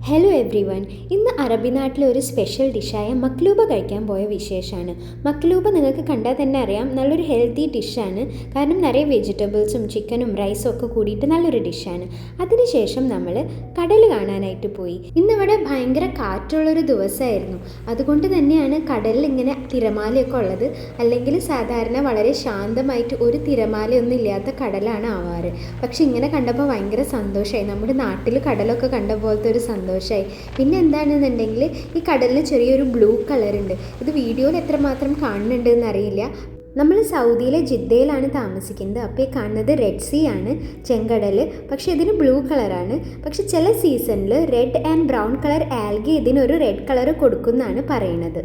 Hello every one. ഇന്ന് അറബി നാട്ടിലെ ഒരു സ്പെഷ്യൽ ഡിഷായ മക്ലൂബ കഴിക്കാൻ പോയ വിശേഷമാണ്. മക്ലൂബ നിങ്ങൾക്ക് കണ്ടാൽ തന്നെ അറിയാം, നല്ലൊരു ഹെൽത്തി ഡിഷാണ്. കാരണം നിറയെ വെജിറ്റബിൾസും ചിക്കനും റൈസും ഒക്കെ കൂടിയിട്ട് നല്ലൊരു ഡിഷാണ്. അതിനുശേഷം നമ്മൾ കടൽ കാണാനായിട്ട് പോയി. ഇന്നിവിടെ ഭയങ്കര കാറ്റുള്ളൊരു ദിവസമായിരുന്നു. അതുകൊണ്ട് തന്നെയാണ് കടലിൽ ഇങ്ങനെ തിരമാലയൊക്കെ ഉള്ളത്. അല്ലെങ്കിൽ സാധാരണ വളരെ ശാന്തമായിട്ട് ഒരു തിരമാലയൊന്നും ഇല്ലാത്ത കടലാണ് ആവാറ്. പക്ഷെ ഇങ്ങനെ കണ്ടപ്പോൾ ഭയങ്കര സന്തോഷമായി. നമ്മുടെ നാട്ടിൽ കടലൊക്കെ കണ്ട പോലത്തെ ഒരു സന്തോഷമായി. പിന്നെ എന്താണെന്നുണ്ടെങ്കിൽ ഈ കടലിൽ ചെറിയൊരു ബ്ലൂ കളറുണ്ട്. ഇത് വീഡിയോയിൽ എത്രമാത്രം കാണുന്നുണ്ട് എന്നറിയില്ല. നമ്മൾ സൗദിയിലെ ജിദ്ദയിലാണ് താമസിക്കുന്നത്. അപ്പോൾ ഈ കാണുന്നത് റെഡ് സീ ആണ്, ചെങ്കടൽ. പക്ഷേ ഇതിന് ബ്ലൂ കളറാണ്. പക്ഷെ ചില സീസണിൽ red and brown colour algae ഇതിനൊരു റെഡ് കളർ കൊടുക്കുമെന്നാണ് പറയുന്നത്.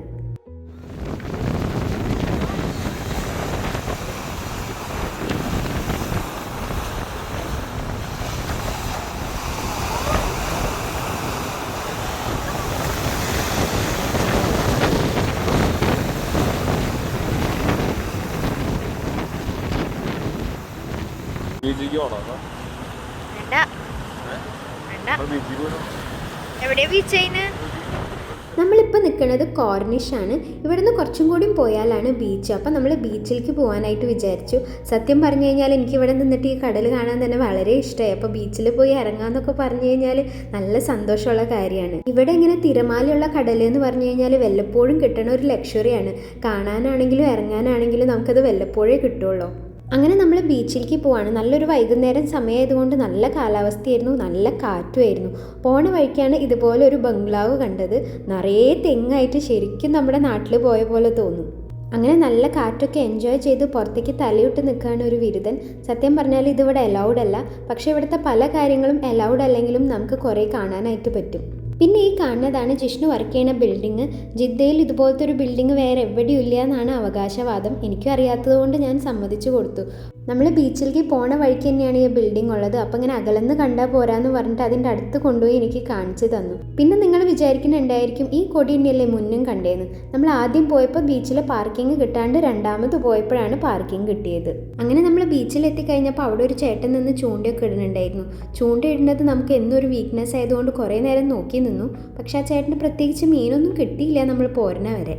നമ്മളിപ്പോൾ നിൽക്കുന്നത് കോർണിഷാണ്. ഇവിടുന്ന് കുറച്ചും കൂടി പോയാലാണ് ബീച്ച്. അപ്പോൾ നമ്മൾ ബീച്ചിലേക്ക് പോകാനായിട്ട് വിചാരിച്ചു. സത്യം പറഞ്ഞു കഴിഞ്ഞാൽ എനിക്ക് ഇവിടെ നിന്നിട്ട് ഈ കടൽ കാണാൻ തന്നെ വളരെ ഇഷ്ടമായി. അപ്പോൾ ബീച്ചിൽ പോയി ഇറങ്ങാമെന്നൊക്കെ പറഞ്ഞു കഴിഞ്ഞാൽ നല്ല സന്തോഷമുള്ള കാര്യമാണ്. ഇവിടെ ഇങ്ങനെ തിരമാലയുള്ള കടൽ എന്ന് പറഞ്ഞു കഴിഞ്ഞാൽ വല്ലപ്പോഴും കിട്ടണ ഒരു ലക്ഷറിയാണ്. കാണാനാണെങ്കിലും ഇറങ്ങാനാണെങ്കിലും നമുക്കത് വല്ലപ്പോഴേ കിട്ടുള്ളൂ. അങ്ങനെ നമ്മൾ ബീച്ചിലേക്ക് പോവാണ്. നല്ലൊരു വൈകുന്നേരം സമയമായതുകൊണ്ട് നല്ല കാലാവസ്ഥയായിരുന്നു, നല്ല കാറ്റുമായിരുന്നു. പോണ വഴിക്കാണ് ഇതുപോലെ ഒരു ബംഗ്ലാവ് കണ്ടത്. നിറയെ തെങ്ങായിട്ട് ശരിക്കും നമ്മുടെ നാട്ടിൽ പോയ പോലെ തോന്നും. അങ്ങനെ നല്ല കാറ്റൊക്കെ എൻജോയ് ചെയ്ത് പുറത്തേക്ക് തലയിട്ട് നിൽക്കുകയാണ് ഒരു വിരുദ്ധൻ. സത്യം പറഞ്ഞാൽ ഇതിവിടെ അലൗഡ് അല്ല. പക്ഷേ ഇവിടുത്തെ പല കാര്യങ്ങളും അലൗഡ് അല്ലെങ്കിലും നമുക്ക് കുറേ കാണാനായിട്ട് പറ്റും. പിന്നെ ഈ കാണുന്നതാണ് ജിഷ്ണു വർക്ക് ചെയ്യുന്ന ബിൽഡിങ്. ജിദ്ദയിൽ ഇതുപോലത്തെ ഒരു ബിൽഡിങ് വേറെ എവിടെയും ഇല്ല എന്നാണ് അവകാശവാദം. എനിക്കും അറിയാത്തത് കൊണ്ട് ഞാൻ സമ്മതിച്ചു കൊടുത്തു. നമ്മൾ ബീച്ചിലേക്ക് പോണ വഴിക്ക് തന്നെയാണ് ഈ ബിൽഡിംഗ് ഉള്ളത്. അപ്പോൾ ഇങ്ങനെ അകലെന്ന് കണ്ടാൽ പോരാന്ന് പറഞ്ഞിട്ട് അതിൻ്റെ അടുത്ത് കൊണ്ടുപോയി എനിക്ക് കാണിച്ചു തന്നു. പിന്നെ നിങ്ങൾ വിചാരിക്കുന്നുണ്ടായിരിക്കും ഈ കൊടി തന്നെയല്ലേ മുന്നും കണ്ടേന്ന്. നമ്മൾ ആദ്യം പോയപ്പോൾ ബീച്ചിൽ പാർക്കിംഗ് കിട്ടാണ്ട് രണ്ടാമത് പോയപ്പോഴാണ് പാർക്കിംഗ് കിട്ടിയത്. അങ്ങനെ നമ്മൾ ബീച്ചിലെത്തി കഴിഞ്ഞപ്പോൾ അവിടെ ഒരു ചേട്ടൻ നിന്ന് ചൂണ്ടയൊക്കെ ഇടുന്നുണ്ടായിരുന്നു. ചൂണ്ട ഇടുന്നത് നമുക്ക് എന്നും ഒരു വീക്ക്നെസ് ആയതുകൊണ്ട് കുറേ നേരം നോക്കി നിന്നു. പക്ഷെ ആ ചേട്ടന് പ്രത്യേകിച്ച് മീനൊന്നും കിട്ടിയില്ല നമ്മൾ പോരണ വരെ.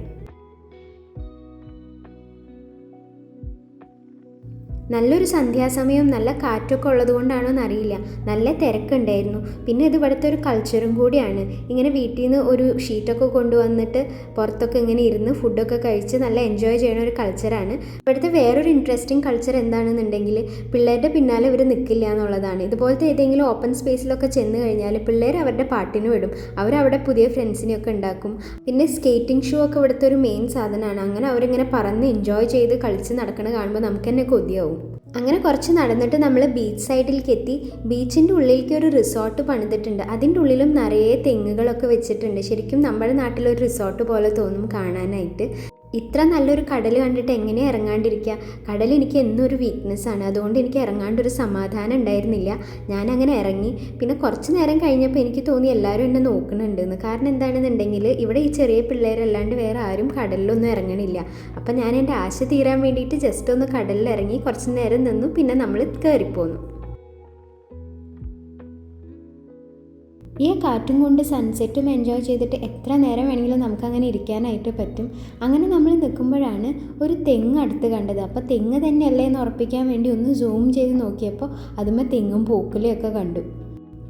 നല്ലൊരു സന്ധ്യാസമയം നല്ല കാറ്റൊക്കെ ഉള്ളത് കൊണ്ടാണോ എന്നറിയില്ല, നല്ല തിരക്കുണ്ടായിരുന്നു. പിന്നെ ഇത് ഇവിടുത്തെ ഒരു കൾച്ചറും കൂടിയാണ്. ഇങ്ങനെ വീട്ടിൽ നിന്ന് ഒരു ഷീറ്റൊക്കെ കൊണ്ടുവന്നിട്ട് പുറത്തൊക്കെ ഇങ്ങനെ ഇരുന്ന് ഫുഡൊക്കെ കഴിച്ച് നല്ല എൻജോയ് ചെയ്യുന്ന ഒരു കൾച്ചറാണ്. ഇവിടുത്തെ വേറൊരു ഇൻട്രസ്റ്റിംഗ് കൾച്ചർ എന്താണെന്നുണ്ടെങ്കിൽ പിള്ളേരുടെ പിന്നാലെ ഇവർ നിൽക്കില്ല എന്നുള്ളതാണ്. ഇതുപോലത്തെ ഏതെങ്കിലും ഓപ്പൺ സ്പേസിലൊക്കെ ചെന്ന് കഴിഞ്ഞാൽ പിള്ളേർ അവരുടെ പാട്ടിന് വിടും. അവരവിടെ പുതിയ ഫ്രണ്ട്സിനെയൊക്കെ ഉണ്ടാക്കും. പിന്നെ സ്കേറ്റിംഗ് ഷൂ ഒക്കെ ഇവിടുത്തെ ഒരു മെയിൻ സാധനമാണ്. അങ്ങനെ അവരിങ്ങനെ പറന്ന് എൻജോയ് ചെയ്ത് കളിച്ച് നടക്കണ കാണുമ്പോൾ നമുക്ക് തന്നെ കൊതിയാവും. അങ്ങനെ കുറച്ച് നടന്നിട്ട് നമ്മൾ ബീച്ച് സൈഡിലേക്ക് എത്തി. ബീച്ചിൻ്റെ ഉള്ളിലേക്ക് ഒരു റിസോർട്ട് പണിതിട്ടുണ്ട്. അതിൻ്റെ ഉള്ളിലും നിറയെ തെങ്ങുകളൊക്കെ വെച്ചിട്ടുണ്ട്. ശരിക്കും നമ്മുടെ നാട്ടിലൊരു റിസോർട്ട് പോലെ തോന്നും കാണാനായിട്ട്. ഇത്ര നല്ലൊരു കടൽ കണ്ടിട്ട് എങ്ങനെയാണ് ഇറങ്ങാണ്ടിരിക്കുക? കടൽ എനിക്ക് എന്നും ഒരു വീക്ക്നെസ്സാണ്. അതുകൊണ്ട് എനിക്ക് ഇറങ്ങാണ്ടൊരു സമാധാനം ഉണ്ടായിരുന്നില്ല. ഞാനങ്ങനെ ഇറങ്ങി. പിന്നെ കുറച്ച് നേരം കഴിഞ്ഞപ്പോൾ എനിക്ക് തോന്നി എല്ലാവരും എന്നെ നോക്കുന്നുണ്ടെന്ന്. കാരണം എന്താണെന്നുണ്ടെങ്കിൽ ഇവിടെ ഈ ചെറിയ പിള്ളേരല്ലാണ്ട് വേറെ ആരും കടലിലൊന്നും ഇറങ്ങണില്ല. അപ്പം ഞാൻ എൻ്റെ ആശ തീരാൻ വേണ്ടിയിട്ട് ജസ്റ്റ് ഒന്ന് കടലിൽ ഇറങ്ങി കുറച്ച് നേരം നിന്നു. പിന്നെ നമ്മൾ കയറിപ്പോന്നു. ഈ കാറ്റും കൊണ്ട് സൺസെറ്റും എൻജോയ് ചെയ്തിട്ട് എത്ര നേരം വേണമെങ്കിലും നമുക്കങ്ങനെ ഇരിക്കാനായിട്ട് പറ്റും. അങ്ങനെ നമ്മൾ നിൽക്കുമ്പോഴാണ് ഒരു തെങ്ങ് അടുത്ത് കണ്ടത്. അപ്പോൾ തെങ്ങ് തന്നെയല്ലേ എന്ന് ഉറപ്പിക്കാൻ വേണ്ടി ഒന്ന് സൂം ചെയ്ത് നോക്കിയപ്പോൾ അതുമ്മേ തെങ്ങും പൂക്കുലയൊക്കെ കണ്ടു.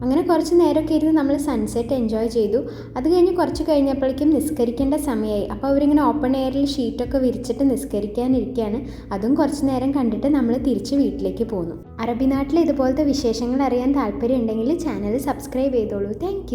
അങ്ങനെ കുറച്ച് നേരമൊക്കെ ഇരുന്ന് നമ്മൾ സൺസെറ്റ് എൻജോയ് ചെയ്തു. അത് കഴിഞ്ഞ് കുറച്ച് കഴിഞ്ഞപ്പോഴേക്കും നിസ്കരിക്കേണ്ട സമയമായി. അപ്പോൾ അവരിങ്ങനെ ഓപ്പൺ എയറിൽ ഷീറ്റൊക്കെ വിരിച്ചിട്ട് നിസ്കരിക്കാനിരിക്കുകയാണ്. അതും കുറച്ച് നേരം കണ്ടിട്ട് നമ്മൾ തിരിച്ച് വീട്ടിലേക്ക് പോന്നു. അറബി നാട്ടിലെ ഇതുപോലത്തെ വിശേഷങ്ങൾ അറിയാൻ താല്പര്യം ഉണ്ടെങ്കിൽ ചാനൽ സബ്സ്ക്രൈബ് ചെയ്തോളൂ. Thank you.